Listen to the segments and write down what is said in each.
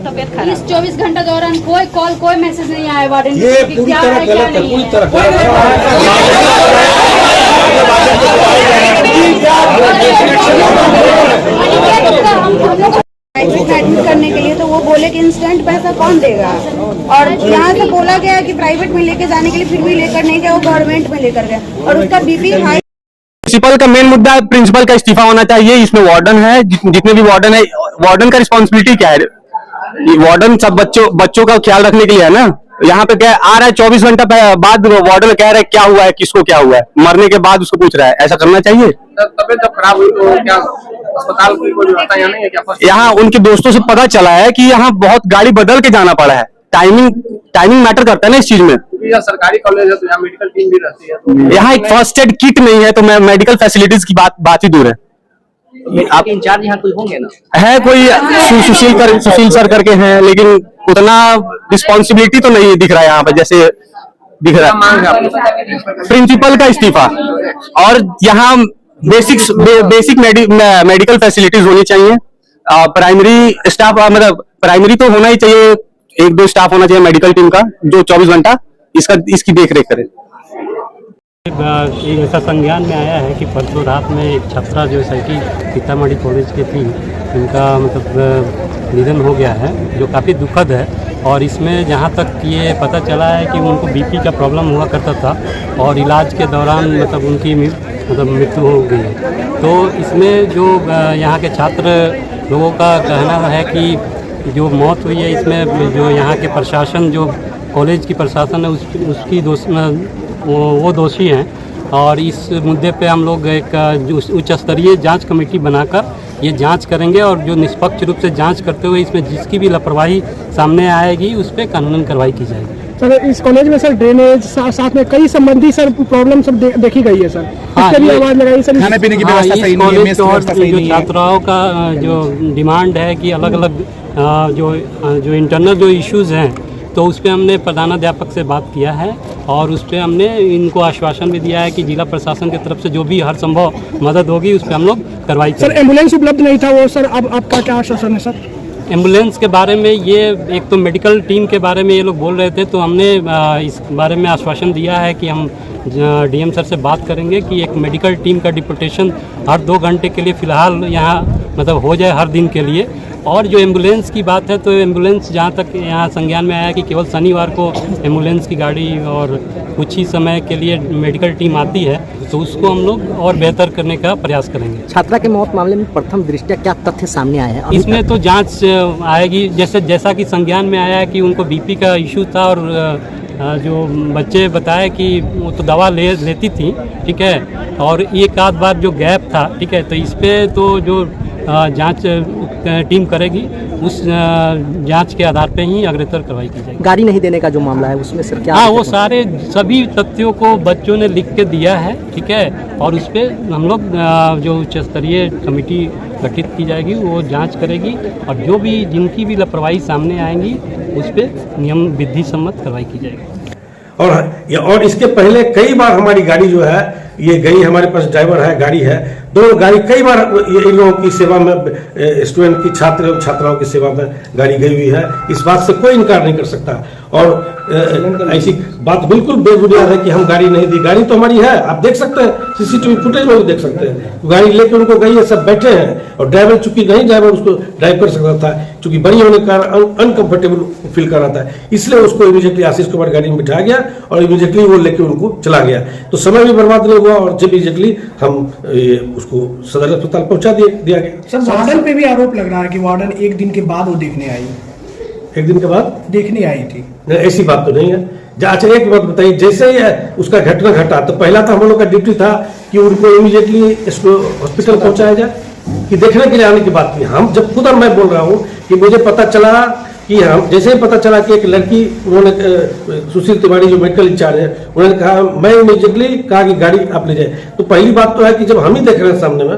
तबियत खराब। इस 24 घंटे दौरान कोई कॉल कोई मैसेज नहीं आया वार्डन ये पूरी तरह गलत है, पूरी तरह एडमिट करने के लिए, तो वो बोले कि इंस्टेंट पैसा कौन देगा, और यहाँ से बोला गया कि प्राइवेट में लेके जाने के लिए, फिर भी लेकर नहीं गया, वो गवर्नमेंट में लेकर गया और उसका बीपी हाई। प्रिंसिपल का मेन मुद्दा है, प्रिंसिपल का इस्तीफा होना चाहिए। इसमें वार्डन है, जितने भी वार्डन है, वार्डन का रिस्पॉन्सिबिलिटी क्या है? वार्डन सब बच्चों का ख्याल रखने के लिए है ना। यहाँ पे क्या आ रहा है 24 घंटा बाद वार्डन कह रहा है क्या हुआ है, किसको क्या हुआ है, मरने के बाद उसको पूछ रहा है। ऐसा करना चाहिए? तबियत जब खराब हुई तो क्या अस्पताल की कोई व्यवस्था यहाँ नहीं है क्या? यहाँ उनके दोस्तों से पता चला है कि यहाँ बहुत गाड़ी बदल के जाना पड़ा है। टाइमिंग मैटर करता है ना इस चीज में। यह सरकारी कॉलेज है तो यहाँ मेडिकल टीम भी रहती है, तो यहाँ एक फर्स्ट एड किट नहीं है, तो मेडिकल फैसिलिटीज की बात ही दूर है। आप इंचार्ज यहाँ कोई होंगे ना? है कोई सुशील सर करके हैं, लेकिन उतना रिस्पॉन्सिबिलिटी तो नहीं दिख रहा है यहाँ पे जैसे दिख रहा है। प्रिंसिपल का इस्तीफा और यहाँ बेसिक मेडिकल फैसिलिटीज होनी चाहिए। प्राइमरी स्टाफ मतलब प्राइमरी तो होना ही चाहिए, 1-2 स्टाफ होना चाहिए मेडिकल टीम का जो 24 घंटा इसकी देख रेख करे। एक ऐसा संज्ञान में आया है कि परसों रात में एक छात्रा जो है कि सीतामढ़ी कॉलेज की थी, उनका मतलब निधन हो गया है, जो काफ़ी दुखद है। और इसमें जहाँ तक ये पता चला है कि उनको बीपी का प्रॉब्लम हुआ करता था और इलाज के दौरान मतलब उनकी मृत्यु हो गई है। तो इसमें जो यहाँ के छात्र लोगों का कहना है कि जो मौत हुई है इसमें जो यहाँ के प्रशासन, जो कॉलेज की प्रशासन है उसकी वो दोषी हैं। और इस मुद्दे पे हम लोग एक उच्च स्तरीय जांच कमेटी बनाकर ये जांच करेंगे और जो निष्पक्ष रूप से जांच करते हुए इसमें जिसकी भी लापरवाही सामने आएगी उस पर कानूनन कार्रवाई की जाएगी। सर इस कॉलेज में सर ड्रेनेज साथ में कई संबंधी सर प्रॉब्लम सब देखी गई है सर। हाँ, इसके लिए आवाज लगाई सर। खाने पीने की व्यवस्था सही नहीं है, मेस की व्यवस्था सही नहीं है। छात्राओं का जो डिमांड है कि अलग अलग जो इंटरनल जो इश्यूज हैं, तो उस पर हमने प्रधानाध्यापक से बात किया है और उस पर हमने इनको आश्वासन भी दिया है कि जिला प्रशासन की तरफ से जो भी हर संभव मदद होगी उस पर हम लोग कार्रवाई करेंगे। सर एम्बुलेंस उपलब्ध नहीं था वो सर, अब आपका क्या आश्वासन है सर? एम्बुलेंस के बारे में ये एक तो मेडिकल टीम के बारे में ये लोग बोल रहे थे, तो हमने इस बारे में आश्वासन दिया है कि हम डीएम सर से बात करेंगे कि एक मेडिकल टीम का डिप्यूटेशन हर 2 घंटे के लिए फ़िलहाल यहाँ मतलब हो जाए हर दिन के लिए। और जो एम्बुलेंस की बात है तो एम्बुलेंस जहाँ तक यहाँ संज्ञान में आया कि केवल शनिवार को एम्बुलेंस की गाड़ी और कुछ ही समय के लिए मेडिकल टीम आती है, तो उसको हम लोग और बेहतर करने का प्रयास करेंगे। छात्रा के मौत मामले में प्रथम दृष्टया क्या तथ्य सामने आए हैं? इसमें तो जांच आएगी, जैसा कि संज्ञान में आया है कि उनको बीपी का इशू था और जो बच्चे बताए कि वो तो दवा लेती थी, ठीक है, और एक आध बार जो गैप था, ठीक है, तो इस पर तो जो जांच टीम करेगी उस जांच के आधार पे ही अग्रतर कार्रवाई की जाएगी। गाड़ी नहीं देने का जो मामला है उसमें सर क्या? हाँ, वो सभी तथ्यों को बच्चों ने लिख के दिया है, ठीक है, और उस पर हम लोग जो उच्च स्तरीय कमेटी गठित की जाएगी वो जांच करेगी और जो भी जिनकी भी लापरवाही सामने आएंगी उस पर नियम विधि सम्मत कार्रवाई की जाएगी। और इसके पहले कई बार हमारी गाड़ी जो है ये गई, हमारे पास ड्राइवर है, गाड़ी है, दोनों गाड़ी कई बार इन लोगों की सेवा में, स्टूडेंट की छात्र एवं छात्राओं की सेवा में गाड़ी गई हुई है। इस बात से कोई इनकार नहीं कर सकता। और ऐसी बात बिल्कुल बेबुनियाद है कि हम गाड़ी नहीं दी। गाड़ी तो हमारी है, आप देख सकते हैं, सीसीटीवी फुटेज में भी देख सकते हैं। गाड़ी लेके उनको गई है, सब बैठे हैं और ड्राइवर चूंकि नहीं ड्राइवर उसको ड्राइव कर सकता था, चूंकि बड़ी होने के कारण अनकंफर्टेबल फील कर रहा था, इसलिए उसको इमीडिएटली आशीष कुमार गाड़ी में बिठा गया और इमीडिएटली वो लेके उनको चला गया। तो समय भी बर्बाद नहीं हुआ और जब इमीडिएटली हम उसको सदर अस्पताल पहुंचा दिया गया। सर वार्डन पे भी आरोप लग रहा है कि वार्डन 1 दिन के बाद वो देखने आई, 1 दिन के बाद देखने आई थी। ऐसी बात तो नहीं है। अच्छा एक बात बताइए, जैसे ही उसका घटना घटा तो पहला तो हम लोग का ड्यूटी था कि उनको इमीडिएटली हॉस्पिटल पहुंचाया जाए कि देखने के लिए आने की बात थी। हम जब खुद मैं बोल रहा हूँ कि मुझे पता चला कि हम जैसे ही पता चला कि एक लड़की, उन्होंने सुशील तिवारी जो मेडिकल इंचार्ज है, उन्होंने कहा, मैं इमीडिएटली कहा कि गाड़ी आप ले जाए। तो पहली बात तो है कि जब हम ही देख रहे हैं सामने में,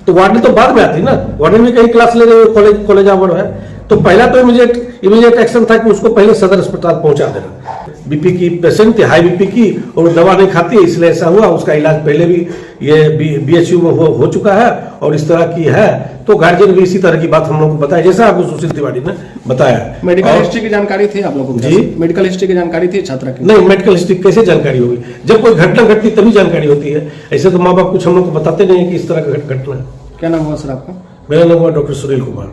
तो वार्डन तो बाद में आती ना, वार्डन भी कहीं क्लास ले रहे कॉलेज आवर है, तो पहला तो इमीडिएट एक्शन था कि उसको पहले सदर अस्पताल पहुंचा देना। बीपी की पेशेंट थी, हाई बीपी की, और दवा नहीं खाती है, इसलिए ऐसा हुआ। उसका इलाज पहले भी ये बीएचयू में हो चुका है और इस तरह की है। तो गार्जियन भी इसी तरह की बात हम लोग को बताया, जैसा आपको सुशील तिवारी ने बताया। मेडिकल हिस्ट्री की जानकारी थी आप लोगों को? जी, मेडिकल हिस्ट्री की जानकारी थी छात्रा की? नहीं, मेडिकल हिस्ट्री कैसे जानकारी होगी? जब कोई घटना घटती तभी जानकारी होती है। ऐसे तो माँ बाप कुछ हम लोग को बताते नहीं है कि इस तरह का घटना है। क्या नाम हुआ सर आपका? मेरा नाम हुआ डॉक्टर सुनील कुमार।